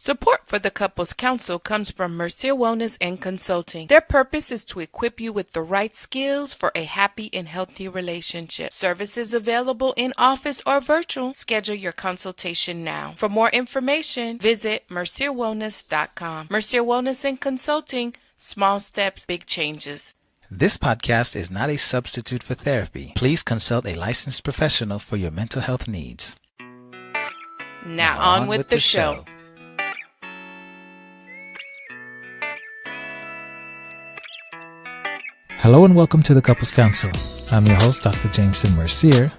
Support for the Couples Council comes from Mercier Wellness and Consulting. Their purpose is to equip you with the right skills for a happy and healthy relationship. Services available in office or virtual. Schedule your consultation now. For more information, visit mercierwellness.com. Mercier Wellness and Consulting. Small steps, big changes. This podcast is not a substitute for therapy. Please consult a licensed professional for your mental health needs. Now on with the show. Hello and welcome to the Couples Council. I'm your host, Dr. Jameson Mercier.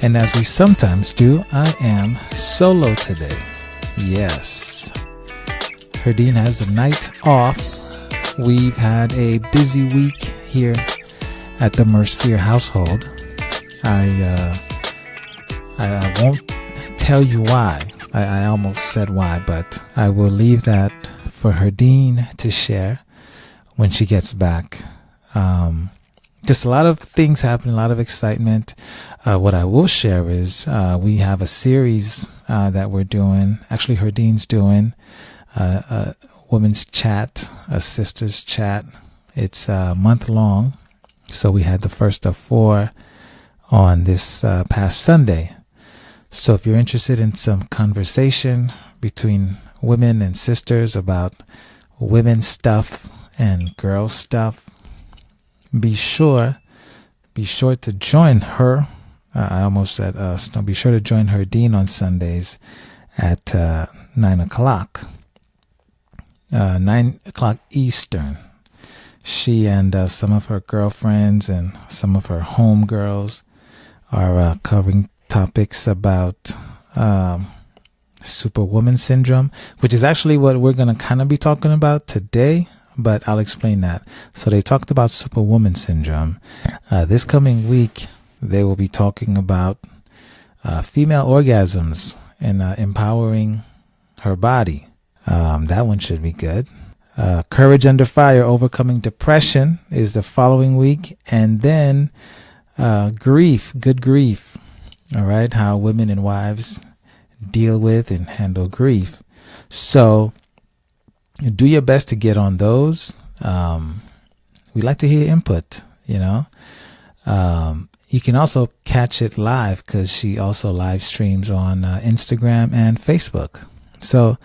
And as we sometimes do, I am solo today. Yes. Herdyne has the night off. We've had a busy week here at the Mercier household. I won't tell you why. I almost said why, but I will leave that for Herdyne to share when she gets back. Just a lot of things happening, a lot of excitement. What I will share is we have a series that we're doing. Actually, Herdyne's doing a women's chat, a sisters chat. It's a month long. So we had the first of 4 on this past Sunday. So if you're interested in some conversation between women and sisters about women stuff and girl stuff, be sure to join her. I almost said us. No, be sure to join Herdyne on Sundays at 9 o'clock. 9 o'clock Eastern. She and some of her girlfriends and some of her homegirls are covering topics about Superwoman Syndrome, which is actually what we're going to kind of be talking about today. But I'll explain that. So they talked about Superwoman Syndrome. This coming week, they will be talking about female orgasms and empowering her body. That one should be good. Courage Under Fire, Overcoming Depression is the following week. And then grief, good grief. All right, how women and wives deal with and handle grief. So do your best to get on those. We like to hear input, you know. You can also catch it live because she also live streams on Instagram and Facebook. So,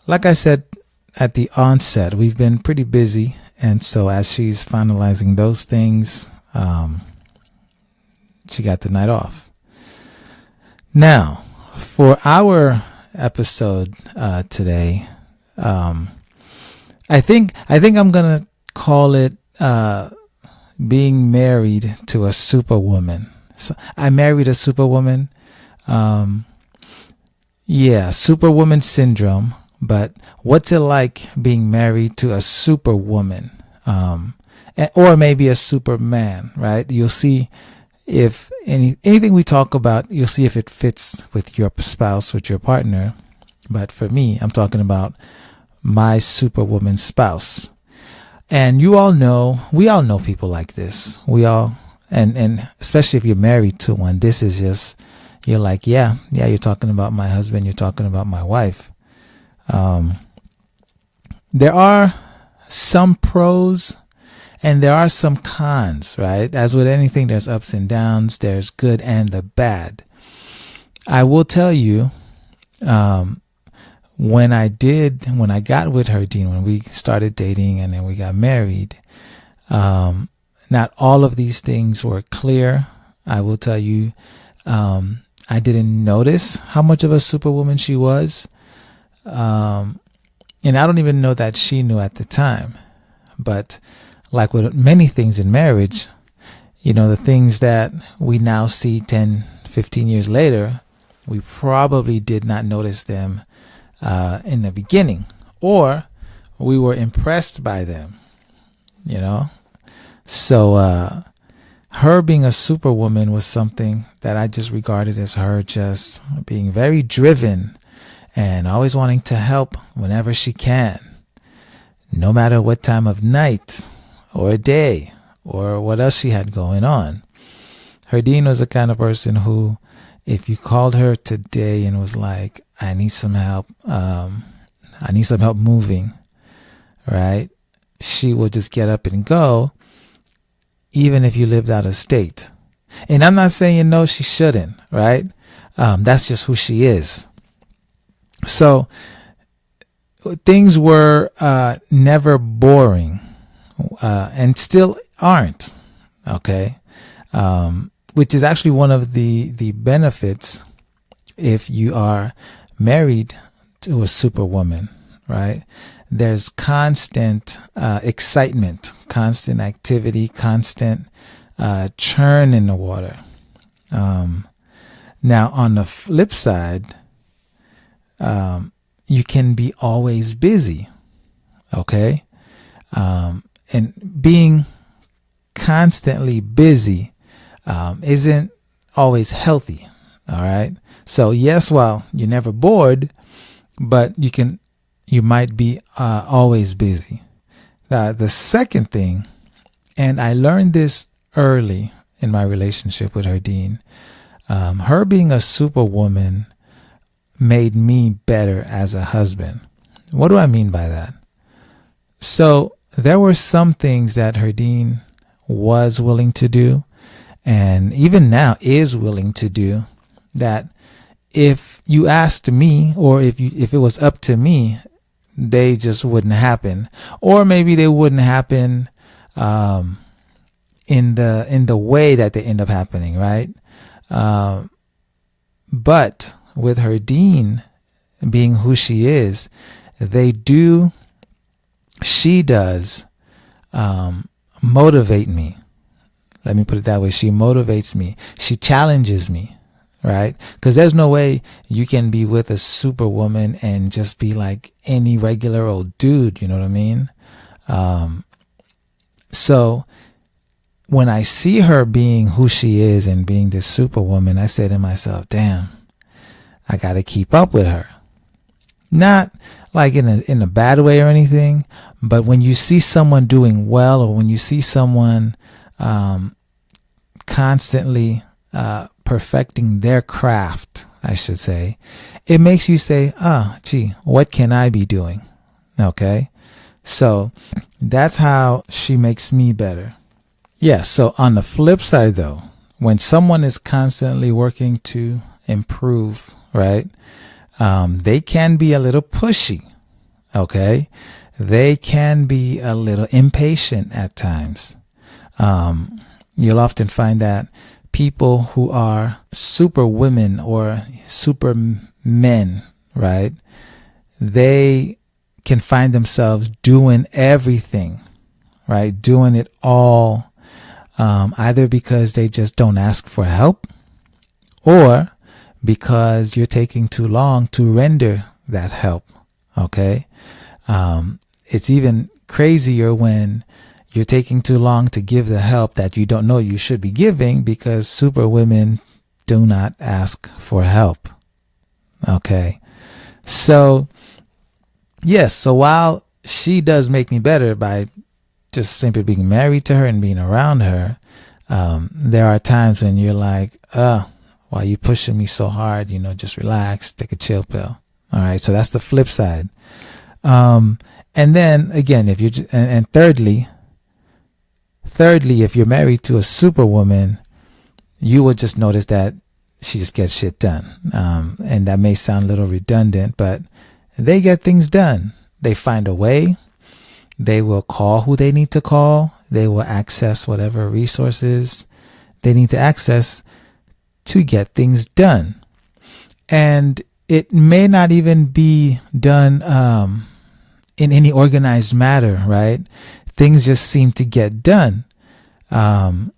like I said at the onset, we've been pretty busy. And so as she's finalizing those things, she got the night off. Now, for our episode today, I think I'm gonna call it being married to a superwoman. So I married a superwoman. Superwoman syndrome. But what's it like being married to a superwoman, or maybe a superman? Right? You'll see if anything we talk about, you'll see if it fits with your spouse, with your partner. But for me, I'm talking about my superwoman spouse. And we all know people like this. We all, and especially if you're married to one, this is just, you're like, yeah, you're talking about my husband, you're talking about my wife. There are some pros and there are some cons, right? As with anything, there's ups and downs, there's good and the bad. I will tell you, when I got with Herdyne, when we started dating and then we got married, not all of these things were clear. I will tell you, I didn't notice how much of a superwoman she was. And I don't even know that she knew at the time. But like with many things in marriage, you know, the things that we now see 10, 15 years later, we probably did not notice them in the beginning, or we were impressed by them, you know. So her being a superwoman was something that I just regarded as her just being very driven and always wanting to help whenever she can, no matter what time of night or day or what else she had going on. Herdyne was the kind of person who, if you called her today and was like, I need some help, I need some help moving, right? She will just get up and go, even if you lived out of state. And I'm not saying no, she shouldn't, right? That's just who she is. So things were never boring, and still aren't, okay? Which is actually one of the benefits if you are married to a superwoman, right? There's constant excitement, constant activity, constant churn in the water. Now, on the flip side, you can be always busy, okay? And being constantly busy isn't always healthy, all right? So yes, well, you're never bored, but you might be always busy. The second thing, and I learned this early in my relationship with Herdyne, her being a superwoman made me better as a husband. What do I mean by that? So there were some things that Herdyne was willing to do, and even now is willing to do, that if you asked me, or if it was up to me, they just wouldn't happen. Or maybe they wouldn't happen in the way that they end up happening, right? But with Herdyne being who she is, she does motivate me. Let me put it that way. She motivates me. She challenges me, right? Because there's no way you can be with a superwoman and just be like any regular old dude. You know what I mean? So when I see her being who she is and being this superwoman, I say to myself, damn, I got to keep up with her. Not like in a bad way or anything, but when you see someone doing well, or when you see someone constantly perfecting their craft, I should say, it makes you say, gee, what can I be doing? Okay. So that's how she makes me better. Yeah. So on the flip side though, when someone is constantly working to improve, right? They can be a little pushy. Okay. They can be a little impatient at times. You'll often find that people who are super women or super men, right? They can find themselves doing everything, right? Doing it all, either because they just don't ask for help, or because you're taking too long to render that help. Okay. It's even crazier when you're taking too long to give the help that you don't know you should be giving, because super women do not ask for help. Okay. So yes. So while she does make me better by just simply being married to her and being around her, there are times when you're like, why are you pushing me so hard? Just relax, take a chill pill. All right. So that's the flip side. And then again, thirdly, if you're married to a superwoman, you will just notice that she just gets shit done. And that may sound a little redundant, but they get things done. They find a way. They will call who they need to call. They will access whatever resources they need to access to get things done. And it may not even be done in any organized manner, right? Things just seem to get done. So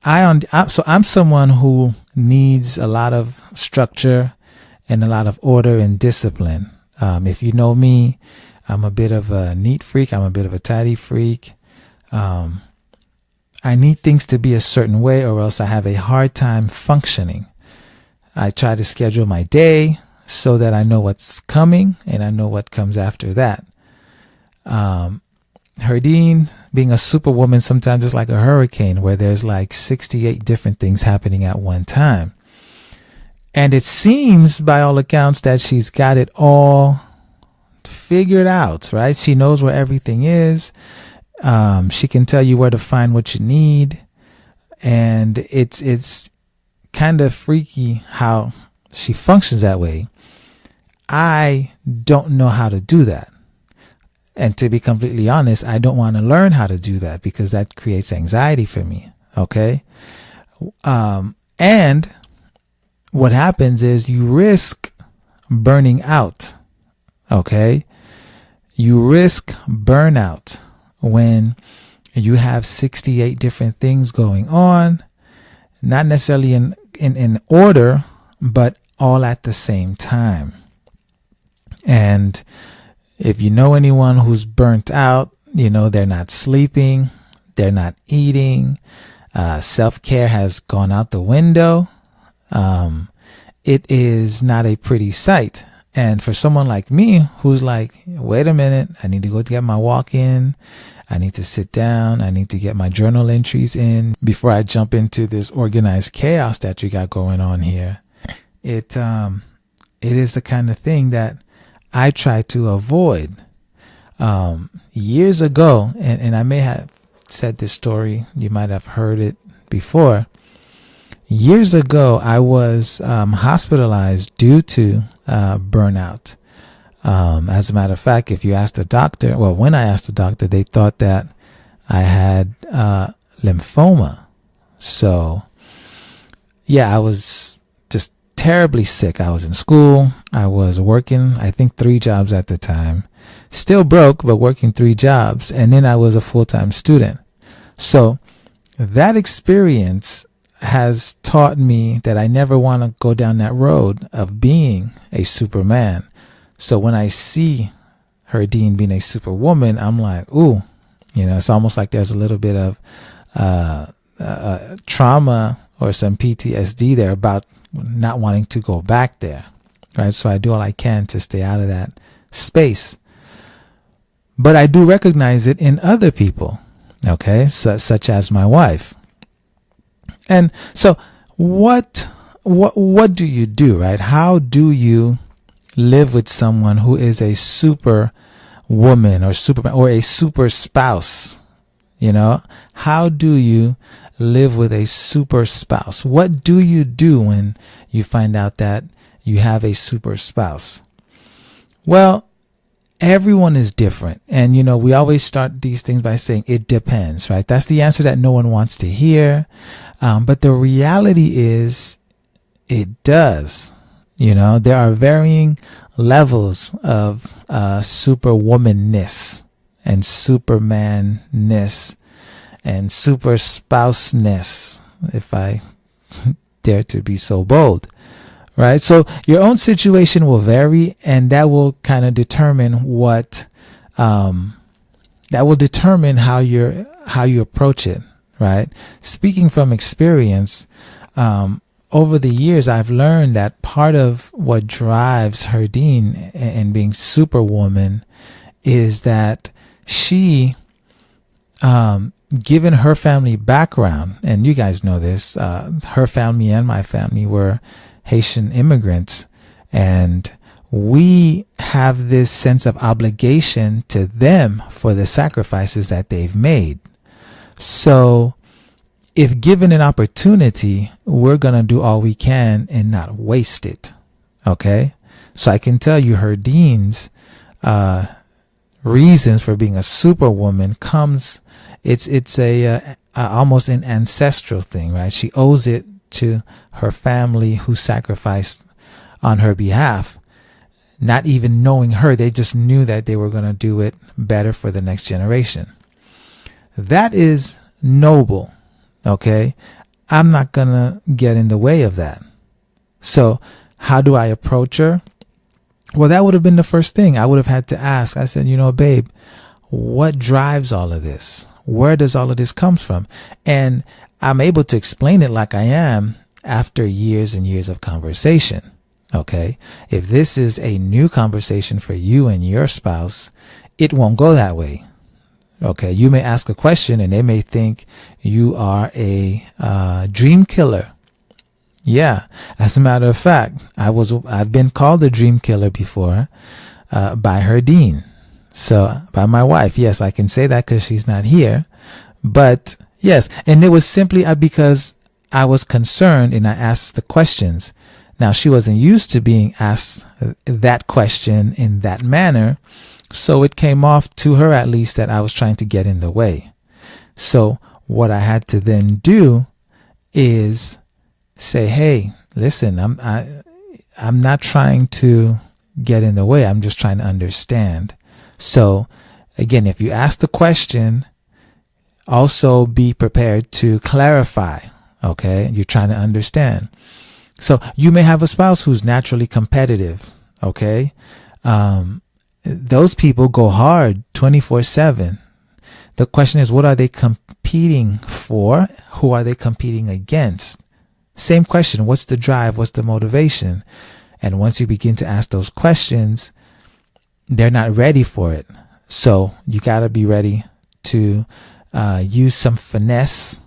I'm someone who needs a lot of structure and a lot of order and discipline. If you know me, I'm a bit of a neat freak. I'm a bit of a tidy freak. I need things to be a certain way, or else I have a hard time functioning. I try to schedule my day so that I know what's coming and I know what comes after that. Herdyne being a superwoman sometimes is like a hurricane, where there's like 68 different things happening at one time. And it seems by all accounts that she's got it all figured out, right? She knows where everything is. She can tell you where to find what you need. And it's kind of freaky how she functions that way. I don't know how to do that. And to be completely honest, I don't want to learn how to do that because that creates anxiety for me. Okay. And what happens is you risk burning out. Okay. You risk burnout when you have 68 different things going on, not necessarily in order, but all at the same time. And if you know anyone who's burnt out, you know they're not sleeping, they're not eating, self-care has gone out the window. It is not a pretty sight. And for someone like me who's like, wait a minute, I need to go get my walk in. I need to sit down. I need to get my journal entries in before I jump into this organized chaos that you got going on here. It is the kind of thing that I try to avoid. Years ago, and I may have said this story, you might have heard it before. Years ago, I was hospitalized due to burnout. As a matter of fact, if you ask the doctor, well, when I asked the doctor, they thought that I had lymphoma. So, yeah, I was just terribly sick. I was in school. I was working, I think 3 jobs at the time. Still broke, but working 3 jobs. And then I was a full-time student. So that experience has taught me that I never want to go down that road of being a Superman. So when I see Herdyne being a Superwoman, I'm like, ooh, it's almost like there's a little bit of trauma or some PTSD there about not wanting to go back there, right? So I do all I can to stay out of that space. But I do recognize it in other people, okay, such as my wife. And so what do you do, right? How do you live with someone who is a super woman or superman or a super spouse? How do you live with a super spouse? What do you do when you find out that you have a super spouse? Well, everyone is different. And, we always start these things by saying it depends, right? That's the answer that no one wants to hear. But the reality is it does. There are varying levels of superwomanness and supermanness and super spouseness, if I dare to be so bold, right? So your own situation will vary, and that will kind of determine how you approach it, right? Speaking from experience, over the years, I've learned that part of what drives Herdyne and being Superwoman is that she, given her family background, and you guys know this, her family and my family were Haitian immigrants, and we have this sense of obligation to them for the sacrifices that they've made. So if given an opportunity, we're going to do all we can and not waste it. Okay. So I can tell you Herdyne's reasons for being a superwoman comes, it's almost an ancestral thing, right? She owes it to her family who sacrificed on her behalf. Not even knowing her, they just knew that they were going to do it better for the next generation. That is noble. Okay, I'm not going to get in the way of that. So how do I approach her? Well, that would have been the first thing I would have had to ask. I said, babe, what drives all of this? Where does all of this comes from? And I'm able to explain it like I am after years and years of conversation. Okay, if this is a new conversation for you and your spouse, it won't go that way. Okay, you may ask a question and they may think you are a dream killer. Yeah, as a matter of fact, I've been called a dream killer before. by Herdyne. So by my wife. Yes, I can say that because she's not here. But yes, and it was simply because I was concerned and I asked the questions. Now, she wasn't used to being asked that question in that manner. So it came off to her, at least, that I was trying to get in the way. So what I had to then do is say, hey, listen, I'm not trying to get in the way. I'm just trying to understand. So again, if you ask the question, also be prepared to clarify. Okay. You're trying to understand. So you may have a spouse who's naturally competitive. Okay. Those people go hard 24/7. The question is, what are they competing for? Who are they competing against? Same question. What's the drive? What's the motivation? And once you begin to ask those questions, they're not ready for it. So you got to be ready to use some finesse.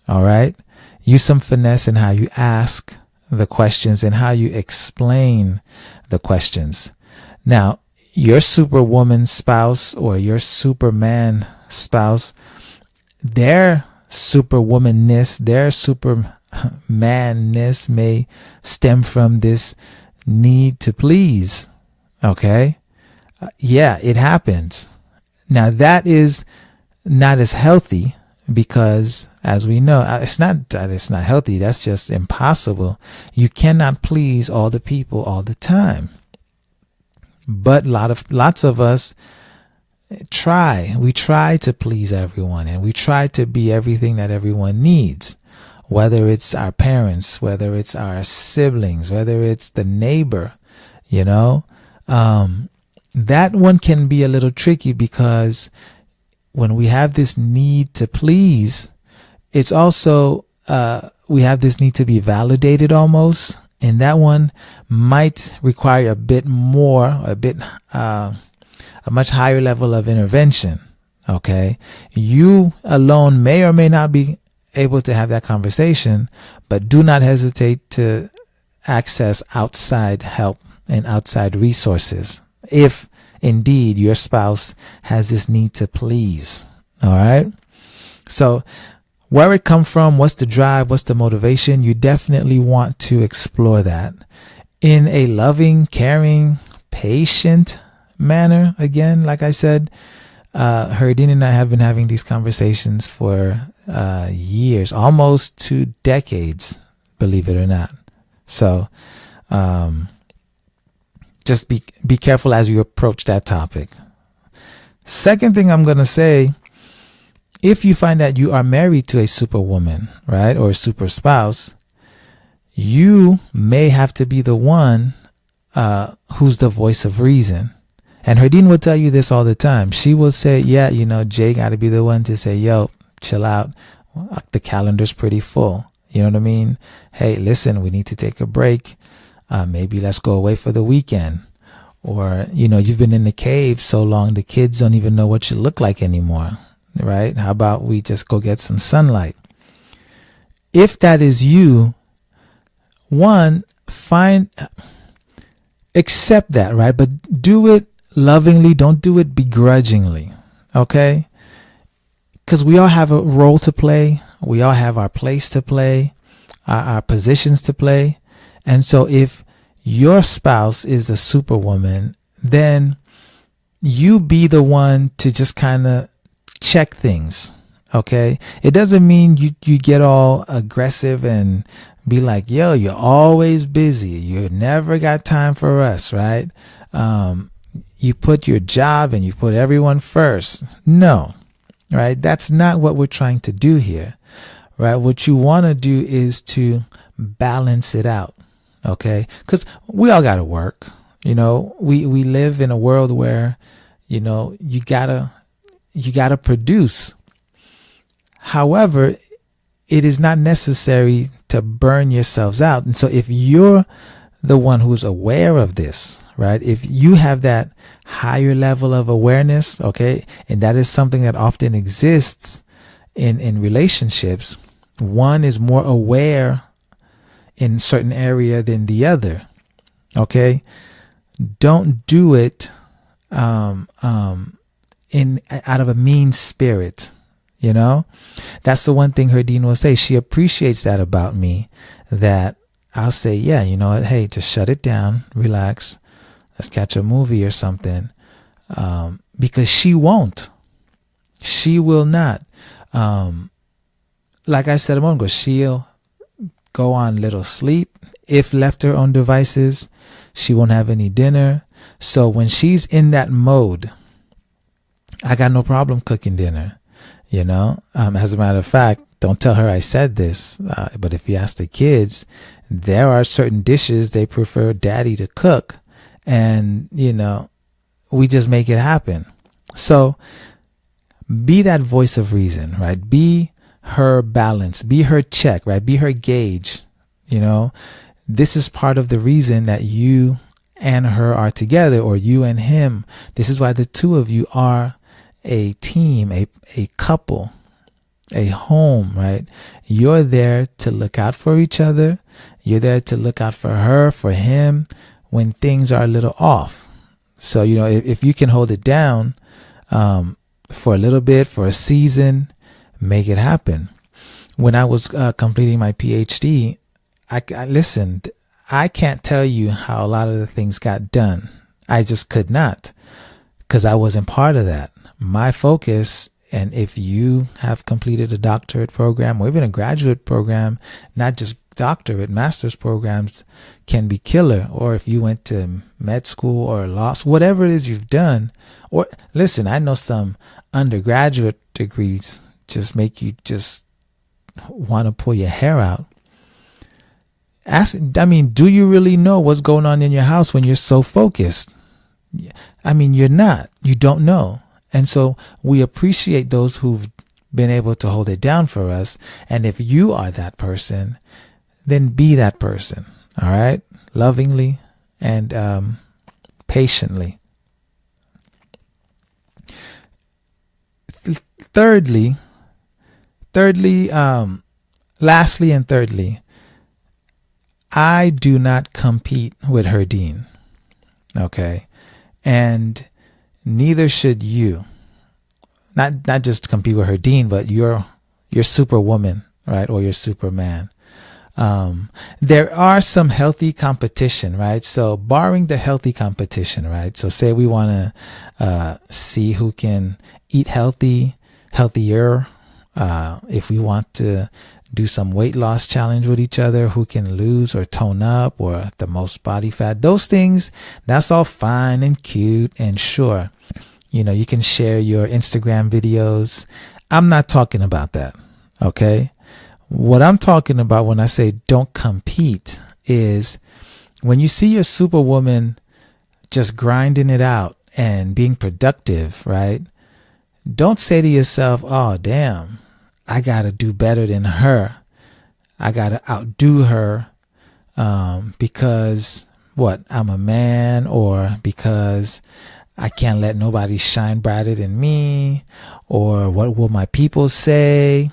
All right. Use some finesse in how you ask the questions and how you explain the questions. Now, your superwoman spouse or your superman spouse, their superwomanness, their supermanness may stem from this need to please. Okay. Yeah, it happens. Now that is not as healthy because, as we know, it's not that it's not healthy. That's just impossible. You cannot please all the people all the time. But lots of us try. We try to please everyone, and we try to be everything that everyone needs. Whether it's our parents, whether it's our siblings, whether it's the neighbor, that one can be a little tricky because when we have this need to please, it's also we have this need to be validated almost, and that one might require a much higher level of intervention. Okay, you alone may or may not be able to have that conversation, but do not hesitate to access outside help and outside resources if indeed your spouse has this need to please. All right. So where it come from, what's the drive, what's the motivation? You definitely want to explore that in a loving, caring, patient manner. Again, like I said, Herdyne and I have been having these conversations for years, almost 2 decades, believe it or not. So just be careful as you approach that topic. Second thing I'm going to say, if you find that you are married to a superwoman, right, or a super spouse, you may have to be the one who's the voice of reason. And Herdyne will tell you this all the time. She will say, yeah, Jay got to be the one to say, yo, chill out. The calendar's pretty full. You know what I mean? Hey, listen, we need to take a break. Maybe let's go away for the weekend. Or, you've been in the cave so long, the kids don't even know what you look like anymore. Right? How about we just go get some sunlight? If that is you, one, accept that, right? But do it lovingly. Don't do it begrudgingly. Okay? Because we all have a role to play. We all have our place to play, our positions to play. And so if your spouse is the superwoman, then you be the one to just kind of check things. Okay. It doesn't mean you get all aggressive and be like, yo, you're always busy. You never got time for us. Right. You put your job and you put everyone first. No. Right. That's not what we're trying to do here. Right. What you want to do is to balance it out. Okay. Because we all got to work. We live in a world where, you gotta produce. However, it is not necessary to burn yourselves out. And so if you're the one who's aware of this, right? If you have that higher level of awareness, okay, and that is something that often exists in relationships, one is more aware in certain area than the other. Okay. Don't do it out of a mean spirit. You know, that's the one thing Herdyne will say. She appreciates that about me, that I'll say, yeah, you know what? Hey, just shut it down, relax. Let's catch a movie or something. Because she won't. She will not. Like I said a moment ago, she'll go on little sleep. If left her own devices, she won't have any dinner. So when she's in that mode, I got no problem cooking dinner. You know, as a matter of fact, don't tell her I said this, but if you ask the kids, there are certain dishes they prefer daddy to cook. And, you know, we just make it happen. So be that voice of reason, right? Be her balance, be her check, right? Be her gauge. You know, this is part of the reason that you and her are together, or you and him. This is why the two of you are a team, a couple, a home, right? You're there to look out for each other. You're there to look out for her, for him, when things are a little off. So, you know, if you can hold it down for a little bit, for a season, make it happen. When I was completing my PhD, I listened. I can't tell you how a lot of the things got done. I just could not, because I wasn't part of that. My focus, and if you have completed a doctorate program or even a graduate program, not just doctorate, master's programs can be killer. Or if you went to med school or law school, whatever it is you've done. Or listen, I know some undergraduate degrees just make you just want to pull your hair out. Do you really know what's going on in your house when you're so focused? You're not. You don't know. And so we appreciate those who've been able to hold it down for us. And if you are that person, then be that person. All right. Lovingly and patiently. Lastly and thirdly, I do not compete with Herdyne. Okay. And neither should you. Not just compete with Herdyne, but your Superwoman, right? Or your Superman. There are some healthy competition, right? So barring the healthy competition, right? So say we want to see who can eat healthier. If we want to do some weight loss challenge with each other, who can lose or tone up, or the most body fat, those things, that's all fine and cute and sure. You know, you can share your Instagram videos. I'm not talking about that. Okay. What I'm talking about when I say don't compete is when you see your Superwoman just grinding it out and being productive, right? Don't say to yourself, oh, damn, I got to do better than her. I got to outdo her because what? I'm a man, or because I can't let nobody shine brighter than me, or what will my people say?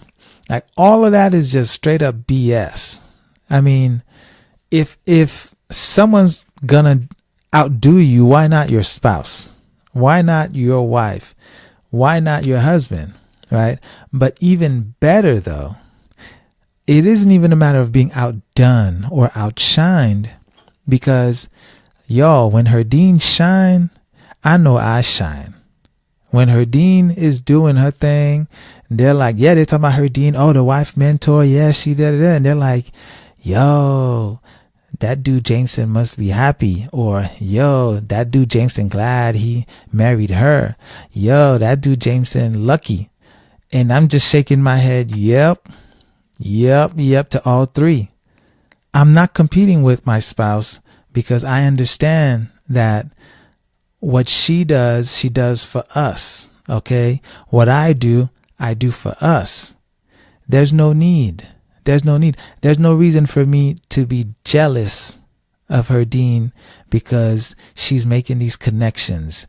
Like, all of that is just straight up BS. I mean, if someone's gonna outdo you, why not your spouse? Why not your wife? Why not your husband? Right? But even better though, it isn't even a matter of being outdone or outshined, because y'all, when Herdyne shine, I know I shine. When Herdyne is doing her thing, they're like, yeah, they're talking about Herdyne. Oh, the wife mentor. Yeah, she did it. And they're like, yo, that dude Jameson must be happy. Or, yo, that dude Jameson glad he married her. Yo, that dude Jameson lucky. And I'm just shaking my head. Yep, to all three. I'm not competing with my spouse, because I understand that what she does for us. Okay. What I do for us. There's no need. There's no reason for me to be jealous of Herdyne because she's making these connections.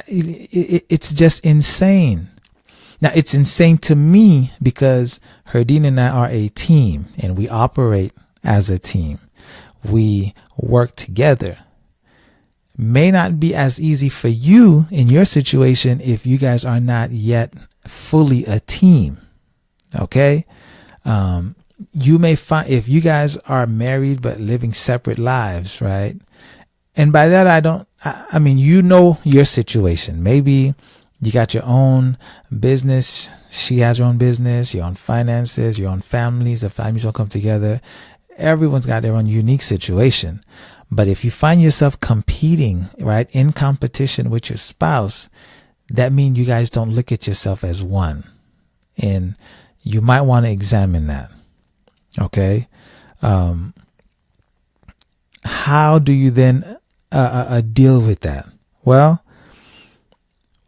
It's just insane. Now, it's insane to me because Herdyne and I are a team, and we operate as a team. We work together. may not be as easy for you in your situation if you guys are not yet fully a team. Okay. You may find if you guys are married but living separate lives, right? And by that, I mean, you know your situation. Maybe you got your own business. She has her own business, your own finances, your own families. The families don't come together. Everyone's got their own unique situation. But if you find yourself competing, right, in competition with your spouse, that means you guys don't look at yourself as one. And you might want to examine that. Okay. How do you then deal with that? Well,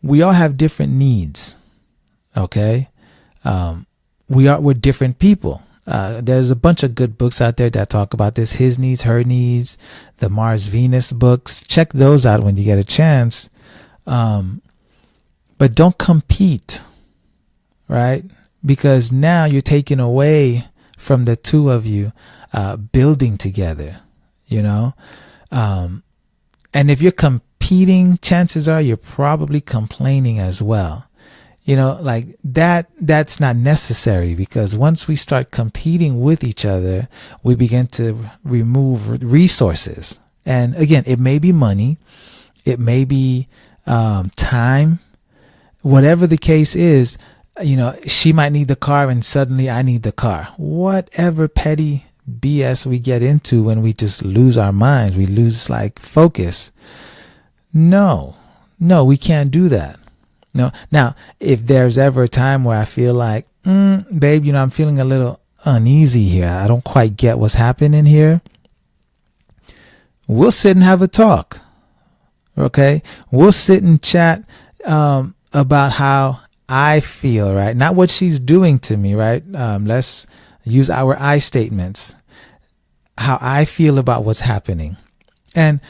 we all have different needs. Okay. We're different people. There's a bunch of good books out there that talk about this. His Needs, Her Needs, the Mars Venus books. Check those out when you get a chance. But don't compete, right? Because now you're taking away from the two of you building together, you know? And if you're competing, chances are you're probably complaining as well. You know, like that's not necessary, because once we start competing with each other, we begin to remove resources. And again, it may be money, it may be time, whatever the case is. You know, she might need the car and suddenly I need the car. Whatever petty BS we get into when we just lose our minds, we lose like focus. No, we can't do that. No. Now, if there's ever a time where I feel like, babe, you know, I'm feeling a little uneasy here, I don't quite get what's happening here, we'll sit and have a talk. Okay. We'll sit and chat about how I feel, right? Not what she's doing to me, right? Let's use our I statements. How I feel about what's happening. And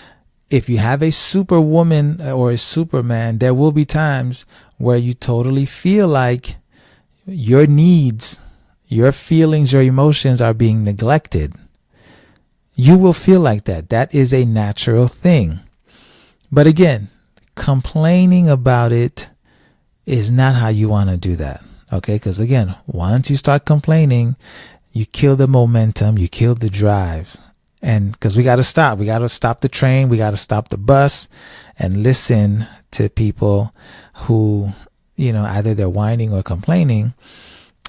if you have a superwoman or a superman, there will be times where you totally feel like your needs, your feelings, your emotions are being neglected. You will feel like that. That is a natural thing. But again, complaining about it is not how you want to do that. Okay? Because again, once you start complaining, you kill the momentum, you kill the drive. And because we got to stop the train, we got to stop the bus and listen to people who, you know, either they're whining or complaining.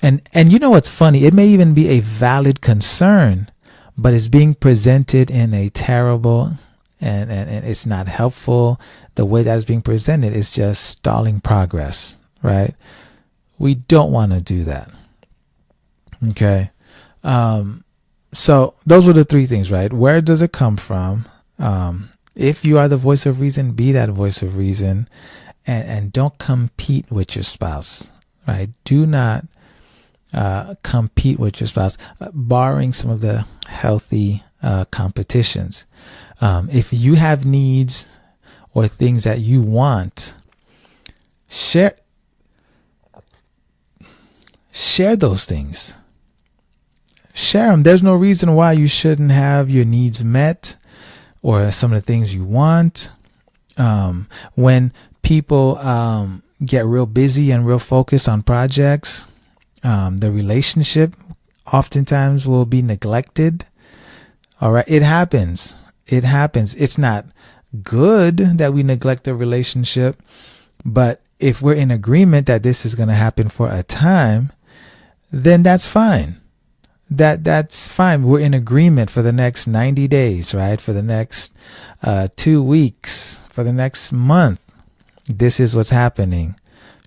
And you know what's funny? It may even be a valid concern, but it's being presented in a terrible and it's not helpful. The way that is being presented is just stalling progress, right? We don't want to do that. Okay. So those were the three things, right? Where does it come from? If you are the voice of reason, be that voice of reason, and don't compete with your spouse, right? Do not compete with your spouse, barring some of the healthy competitions. If you have needs or things that you want, share those things. Share them. There's no reason why you shouldn't have your needs met or some of the things you want. When people get real busy and real focused on projects, the relationship oftentimes will be neglected. All right. It happens. It's not good that we neglect the relationship, but if we're in agreement that this is going to happen for a time, then that's fine. That's fine. We're in agreement for the next 90 days, right? For the next 2 weeks, for the next month. This is what's happening.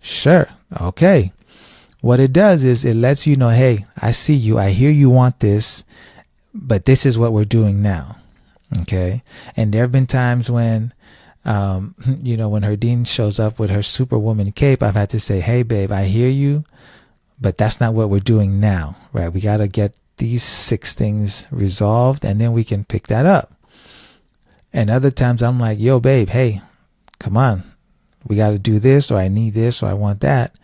Sure. Okay. What it does is it lets you know, hey, I see you. I hear you want this, but this is what we're doing now. Okay. And there have been times when, you know, when Herdyne shows up with her Superwoman cape, I've had to say, hey, babe, I hear you, but that's not what we're doing now, right? We got to get these 6 things resolved and then we can pick that up. And other times I'm like, yo, babe, hey, come on. We got to do this, or I need this, or I want that.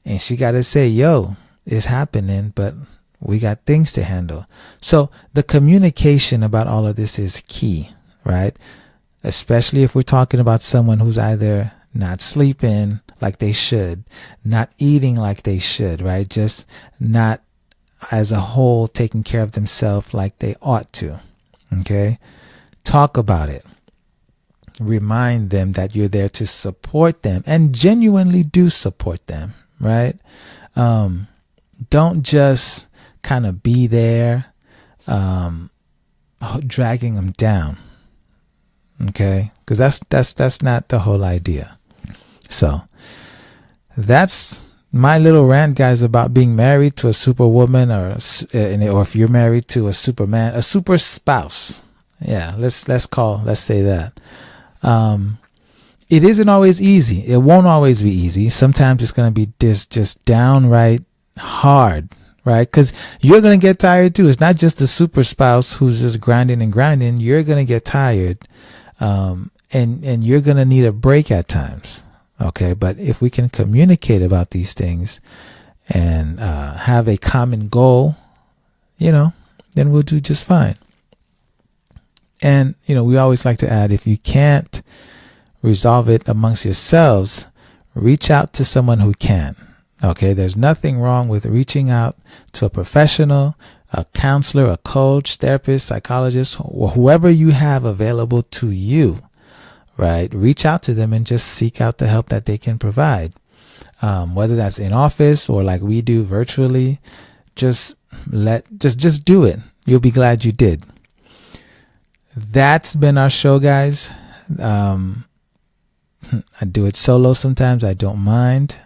And she got to say, yo, it's happening, but we got things to handle. So the communication about all of this is key, right? especially if we're talking about someone who's either not sleeping like they should, not eating like they should, right? Just not as a whole taking care of themselves like they ought to. Okay? Talk about it. Remind them that you're there to support them and genuinely do support them, right? Don't just kind of be there, dragging them down. Okay? Because that's not the whole idea. So that's my little rant, guys, about being married to a superwoman, or if you're married to a superman, a super spouse. Yeah, let's say that. It isn't always easy. It won't always be easy. Sometimes it's going to be just downright hard, right? Because you're going to get tired too. It's not just the super spouse who's just grinding and grinding. You're going to get tired, and you're going to need a break at times. Okay, but if we can communicate about these things and have a common goal, then we'll do just fine. And, we always like to add, if you can't resolve it amongst yourselves, reach out to someone who can. Okay, there's nothing wrong with reaching out to a professional, a counselor, a coach, therapist, psychologist, or whoever you have available to you. Right? Reach out to them and just seek out the help that they can provide. Whether that's in office or like we do virtually, just do it. You'll be glad you did. That's been our show, guys. I do it solo sometimes. I don't mind.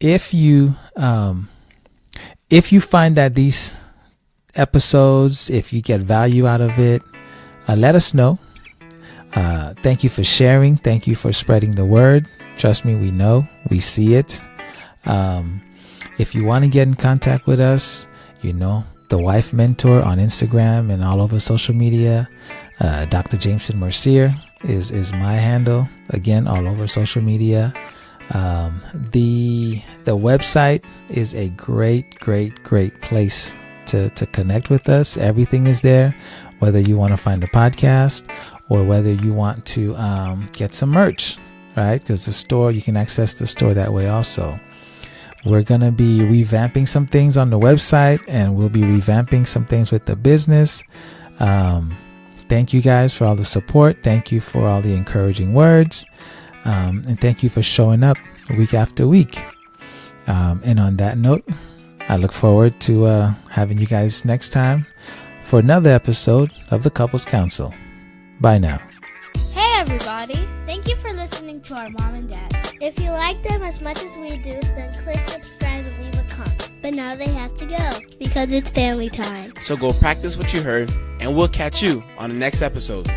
If you find that these episodes, if you get value out of it, let us know. Thank you for sharing. Thank you for spreading the word. Trust me, we know, we see it. If you want to get in contact with us, the Wife Mentor on Instagram and all over social media. Dr. Jameson Mercier is my handle. Again, all over social media. The website is a great place to connect with us. Everything is there, whether you want to find a podcast or whether you want to get some merch, right? Because the store, you can access the store that way also. We're going to be revamping some things on the website, and we'll be revamping some things with the business. Thank you guys for all the support. Thank you for all the encouraging words. And thank you for showing up week after week. And on that note, I look forward to having you guys next time for another episode of the Couples Council. Bye now. Hey everybody, thank you for listening to our mom and dad. If you like them as much as we do, then click subscribe and leave a comment. But now they have to go because it's family time. So go practice what you heard, and we'll catch you on the next episode.